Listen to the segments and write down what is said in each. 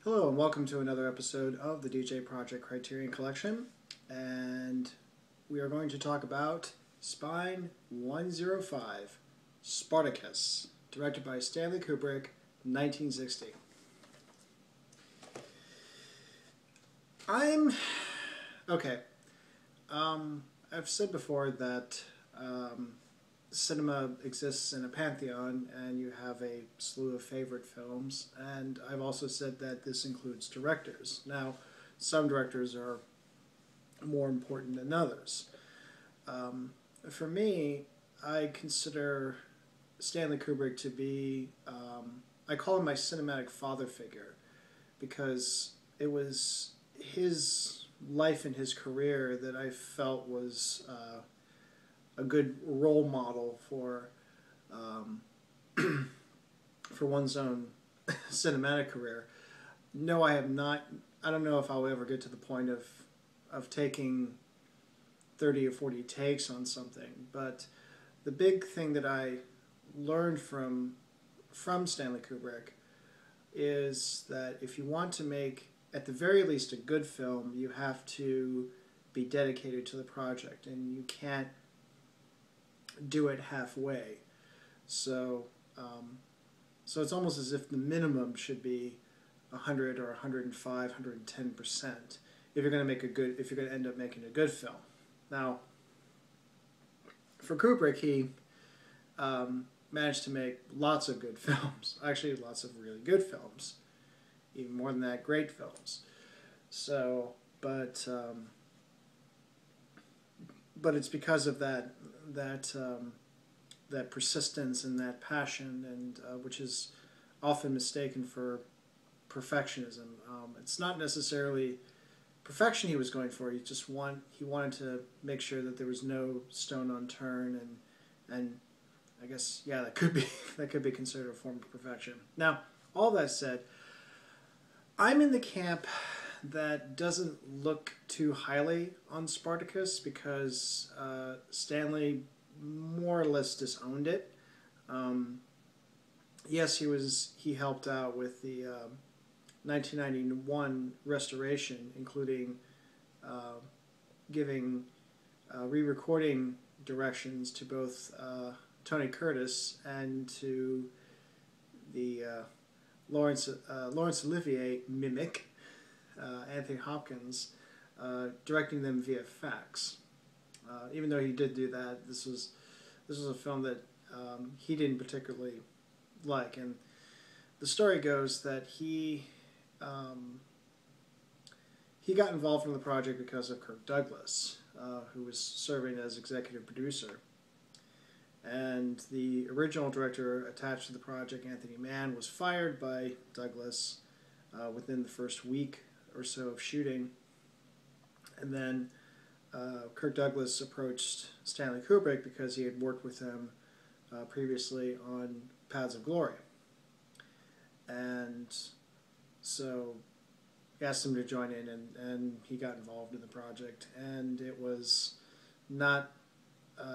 Hello and welcome to another episode of the djproject Criterion Collection, and we are going to talk about Spine 105, Spartacus, directed by Stanley Kubrick, 1960. I've said before that cinema exists in a pantheon and you have a slew of favorite films, and I've also said that this includes directors. Now, some directors are more important than others. For me, I consider Stanley Kubrick to be, I call him my cinematic father figure, because it was his life and his career that I felt was a good role model for for one's own cinematic career. No, I have not. I don't know if I'll ever get to the point of taking 30 or 40 takes on something, but the big thing that I learned from Stanley Kubrick is that if you want to make, at the very least, a good film, you have to be dedicated to the project, and you can't do it halfway. So it's almost as if the minimum should be 100 or 105, 110% if you're going to end up making a good film. Now, for Kubrick, he managed to make lots of good films. Actually, lots of really good films. Even more than that, great films. So, but it's because of that persistence and that passion, and which is often mistaken for perfectionism. It's not necessarily perfection he was going for. He wanted to make sure that there was no stone unturned, and I guess, yeah, that could be considered a form of perfection. Now, all that said, I'm in the camp that doesn't look too highly on Spartacus, because Stanley more or less disowned it. Yes, he helped out with the 1991 restoration, including giving re-recording directions to both Tony Curtis and to the Laurence Olivier mimic, Anthony Hopkins, directing them via fax. Even though he did do that, this was a film that he didn't particularly like, and the story goes that he got involved in the project because of Kirk Douglas, who was serving as executive producer. And the original director attached to the project, Anthony Mann, was fired by Douglas within the first week or so of shooting. And then Kirk Douglas approached Stanley Kubrick because he had worked with him previously on Paths of Glory. And so he asked him to join in, and he got involved in the project. And it was not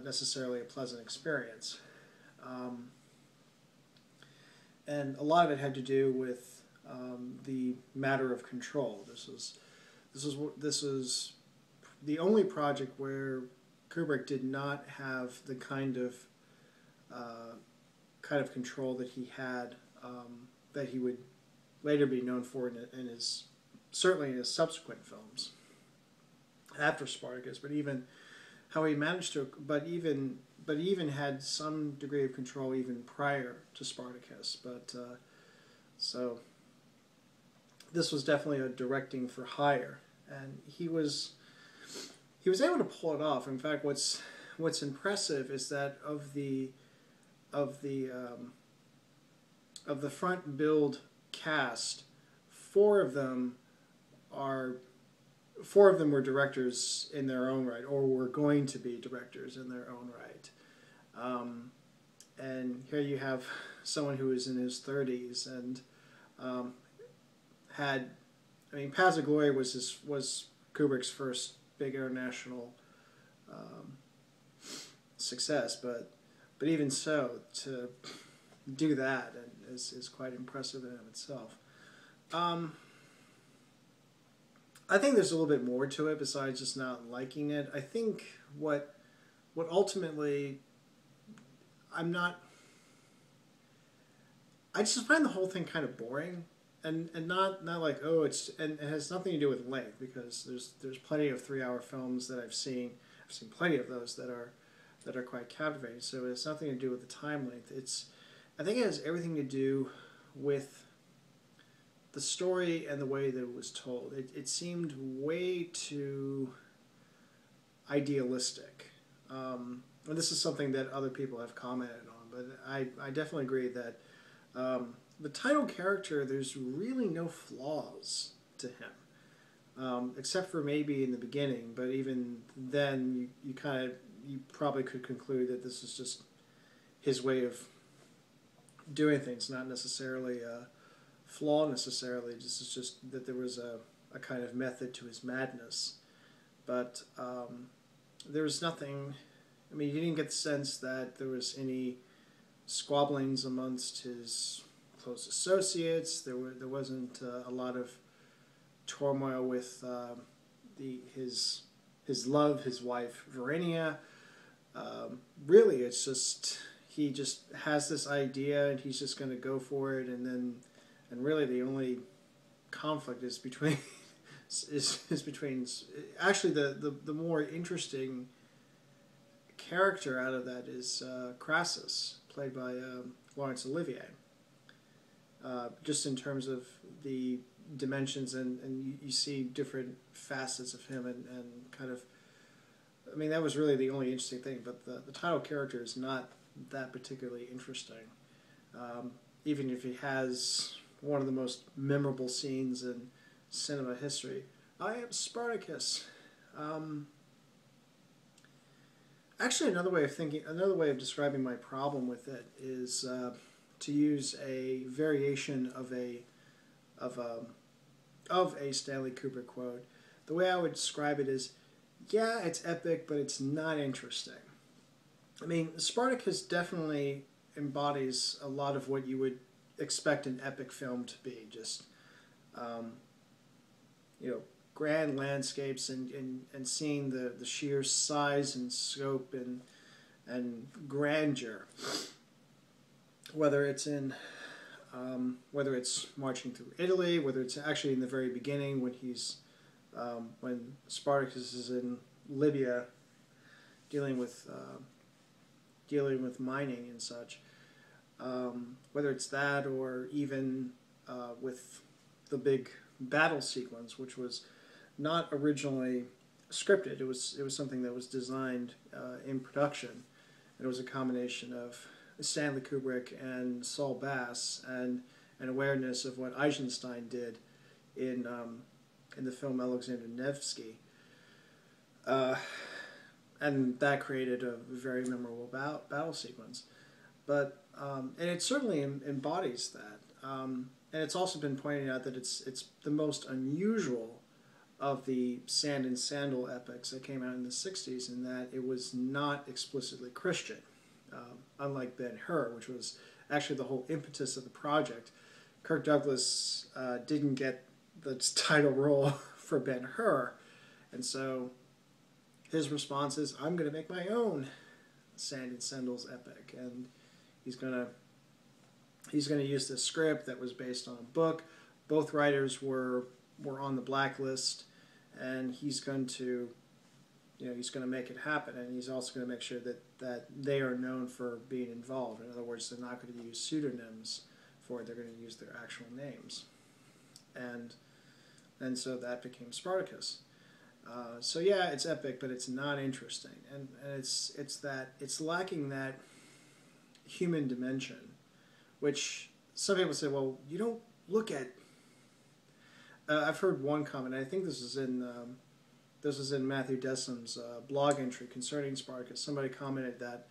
necessarily a pleasant experience. And a lot of it had to do with the matter of control. This was the only project where Kubrick did not have the kind of control that he had, that he would later be known for certainly in his subsequent films after Spartacus. But even how he managed to, but he even had some degree of control even prior to Spartacus. But so this was definitely a directing for hire, and he was able to pull it off. In fact, what's impressive is that of the front build cast, four of them were directors in their own right, or were going to be directors in their own right. And here you have someone who is in his 30s and Paths of Glory was Kubrick's first big international success, but even so, to do that is quite impressive in and of itself. I think there's a little bit more to it besides just not liking it. I think what ultimately I'm not. I just find the whole thing kind of boring, and not like, oh, it's, and it has nothing to do with length, because there's plenty of 3-hour films that I've seen. I've seen plenty of those that are quite captivating. So it has nothing to do with the time length. I think it has everything to do with the story and the way that it was told. It seemed way too idealistic. And this is something that other people have commented on, but I definitely agree that the title character, there's really no flaws to him, except for maybe in the beginning. But even then, you probably could conclude that this is just his way of doing things, not necessarily a flaw necessarily. This is just that there was a kind of method to his madness. But there was nothing. I mean, you didn't get the sense that there was any squabblings amongst his close associates. There wasn't a lot of turmoil with his love, his wife Verenia. Really, it's just he just has this idea and he's just going to go for it, and really the only conflict is between is between actually the more interesting character out of that is Crassus, played by Laurence Olivier. Just in terms of the dimensions, and you see different facets of him, and kind of, I mean, that was really the only interesting thing, but the title character is not that particularly interesting. Even if he has one of the most memorable scenes in cinema history. I am Spartacus. Actually, another way of describing my problem with it is to use a variation of a Stanley Kubrick quote. The way I would describe it is, yeah, it's epic, but it's not interesting. I mean, Spartacus definitely embodies a lot of what you would expect an epic film to be. Just, grand landscapes and seeing the sheer size and scope and grandeur. Whether it's marching through Italy, whether it's actually in the very beginning when when Spartacus is in Libya dealing with mining and such. Whether it's that, or even with the big battle sequence, which was not originally scripted. It was something that was designed in production. And it was a combination of Stanley Kubrick and Saul Bass, and an awareness of what Eisenstein did in the film Alexander Nevsky. And that created a very memorable battle sequence. But and it certainly embodies that. And it's also been pointed out that it's the most unusual of the sand and sandal epics that came out in the 60s, in that it was not explicitly Christian. Unlike Ben-Hur, which was actually the whole impetus of the project. Kirk Douglas didn't get the title role for Ben-Hur, and so his response is, I'm going to make my own sand and sandals epic, and he's going to use this script that was based on a book. Both writers were on the blacklist, and he's going to make it happen, and he's also going to make sure that they are known for being involved. In other words, they're not going to use pseudonyms for it, they're going to use their actual names. And so that became Spartacus. So yeah, it's epic, but it's not interesting, and it's lacking that human dimension, which some people say, well, you don't look at. I've heard one comment. I think this was in Matthew Dessam's blog entry concerning Spartacus. Somebody commented that,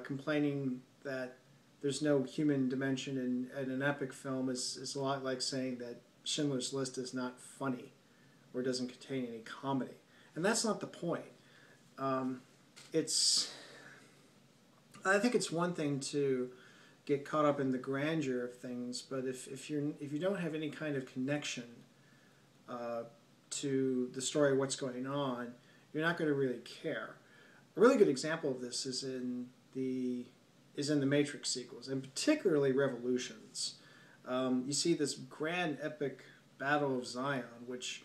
complaining that there's no human dimension in an epic film is a lot like saying that Schindler's List is not funny or doesn't contain any comedy. And that's not the point. I think it's one thing to get caught up in the grandeur of things, but if you don't have any kind of connection to the story, what's going on, you're not going to really care. A really good example of this is in the Matrix sequels, and particularly Revolutions. You see this grand epic Battle of Zion, which,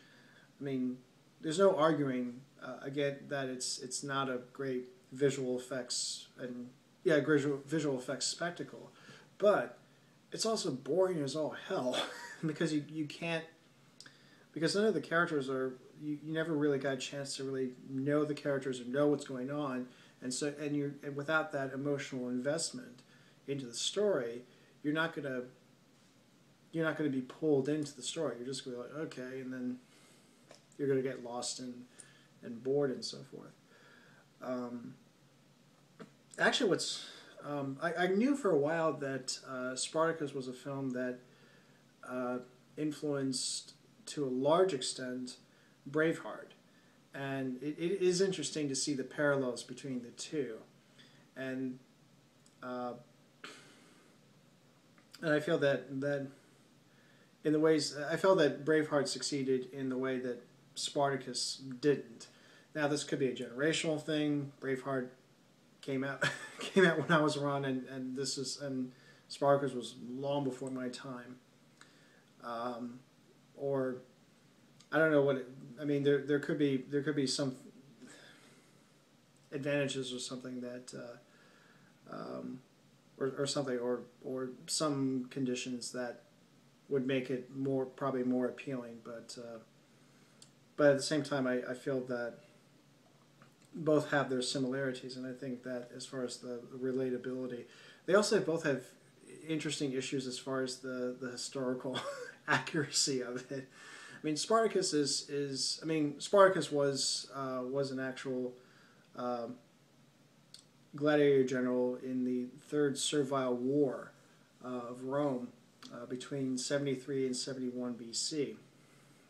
I mean, there's no arguing again that it's not a great visual effects and visual effects spectacle, but it's also boring as all hell because you can't, because none of the characters are, you never really got a chance to really know the characters or know what's going on, and without that emotional investment into the story, you're not gonna be pulled into the story. You're just gonna be like, okay, and then you're gonna get lost and bored and so forth. Actually, I knew for a while that Spartacus was a film that influenced to a large extent Braveheart, and it is interesting to see the parallels between the two, and I feel that in the ways I felt that Braveheart succeeded in the way that Spartacus didn't. Now this could be a generational thing. Braveheart came out when I was around, and Spartacus was long before my time. Or I don't know what I mean. There could be some advantages or something that or something or some conditions that would make it probably more appealing. But at the same time, I feel that both have their similarities, and I think that as far as the relatability, they also both have interesting issues as far as the historical accuracy of it. I mean, Spartacus Spartacus was an actual gladiator general in the Third Servile War of Rome between 73 and 71 BC,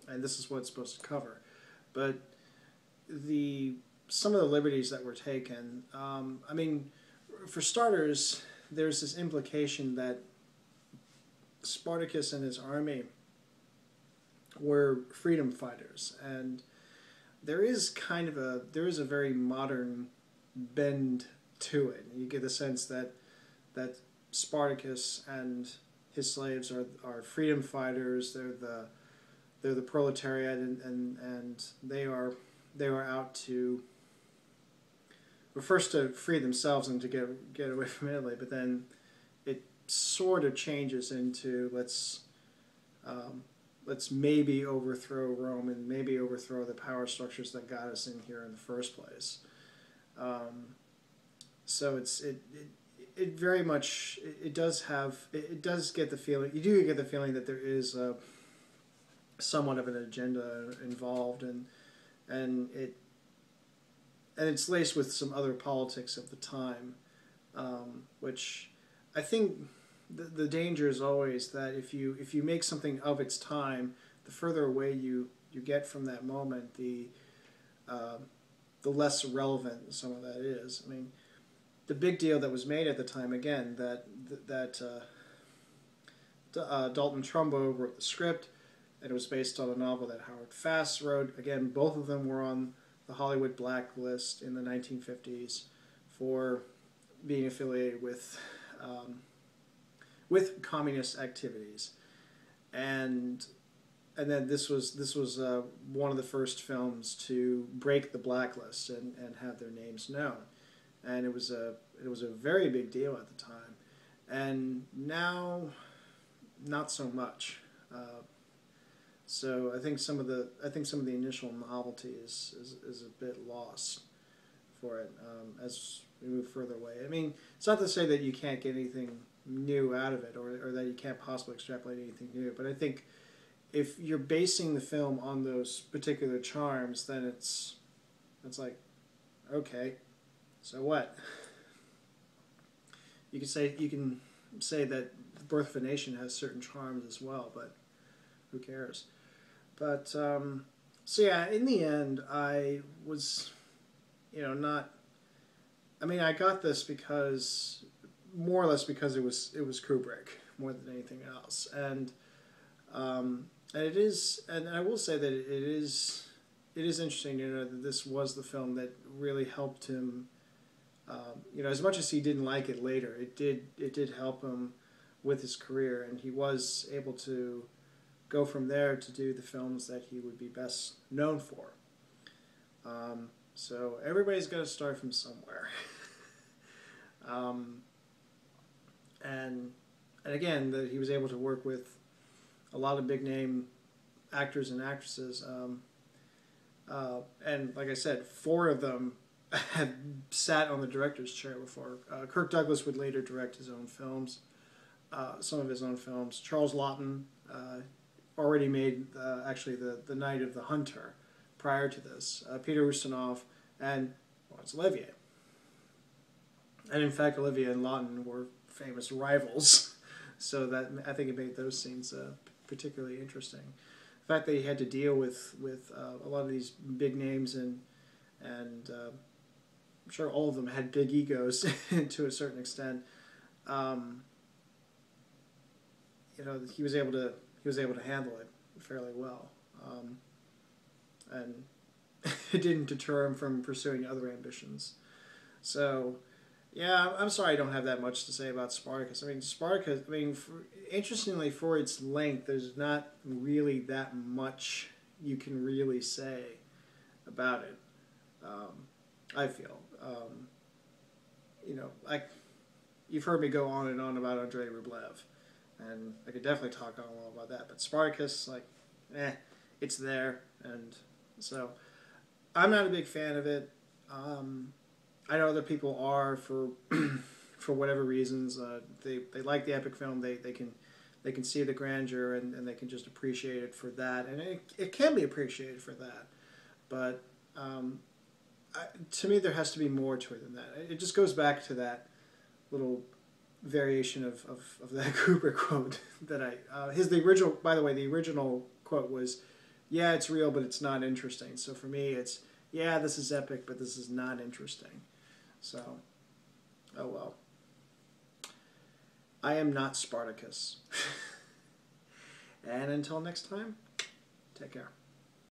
and this is what it's supposed to cover. But some of the liberties that were taken, I mean, for starters, there's this implication that Spartacus and his army were freedom fighters, and there is a very modern bend to it. You get the sense that Spartacus and his slaves are freedom fighters. They're the proletariat, and they are out to, well, first to free themselves and to get away from Italy, but then it sort of changes into let's maybe overthrow Rome and maybe overthrow the power structures that got us in here in the first place. So it very much it does get the feeling, you do get the feeling that there is somewhat of an agenda involved, and it's laced with some other politics of the time, which I think the danger is always that if you make something of its time, the further away you get from that moment, the less relevant some of that is. I mean, the big deal that was made at the time, again, that Dalton Trumbo wrote the script, and it was based on a novel that Howard Fass wrote. Again, both of them were on the Hollywood blacklist in the 1950s for being affiliated with communist activities, and then this was one of the first films to break the blacklist and have their names known, and it was a very big deal at the time, and now not so much. So I think some of the initial novelty is a bit lost for it as we move further away. I mean, it's not to say that you can't get anything new out of it, or that you can't possibly extrapolate anything new, but I think if you're basing the film on those particular charms, then it's like, okay, so what? You can say that The Birth of a Nation has certain charms as well, but who cares? But so yeah, in the end, I was, not. I mean, I got this more or less because it was Kubrick more than anything else, and And it is, and I will say that it is interesting, you know, that this was the film that really helped him. You know, as much as he didn't like it later, it did help him with his career, and he was able to go from there to do the films that he would be best known for. So everybody's got to start from somewhere. um, and again, that he was able to work with a lot of big name actors and actresses. And like I said, 4 of them had sat on the director's chair before. Kirk Douglas would later direct his own films, some of his own films. Charles Laughton already made actually the Night of the Hunter prior to this. Peter Ustinov and Laurence Olivier. And in fact, Olivier and Laughton were famous rivals, so that I think it made those scenes particularly interesting. The fact that he had to deal with a lot of these big names, and I'm sure all of them had big egos to a certain extent. You know, he was able to handle it fairly well, and it didn't deter him from pursuing other ambitions. So, yeah, I'm sorry I don't have that much to say about Spartacus. I mean, Spartacus, I mean, interestingly, for its length, there's not really that much you can really say about it, I feel. You know, you've heard me go on and on about Andrei Rublev, and I could definitely talk on and on about that, but Spartacus, like, it's there, and so I'm not a big fan of it. I know other people are for for whatever reasons. They like the epic film. They can see the grandeur, and they can just appreciate it for that. And it can be appreciated for that. But to me, there has to be more to it than that. It just goes back to that little variation of that Kubrick quote that the original, by the way, the original quote was, "Yeah, it's real, but it's not interesting." So for me, it's, yeah, this is epic, but this is not interesting. So, oh well. I am not Spartacus. And until next time, take care.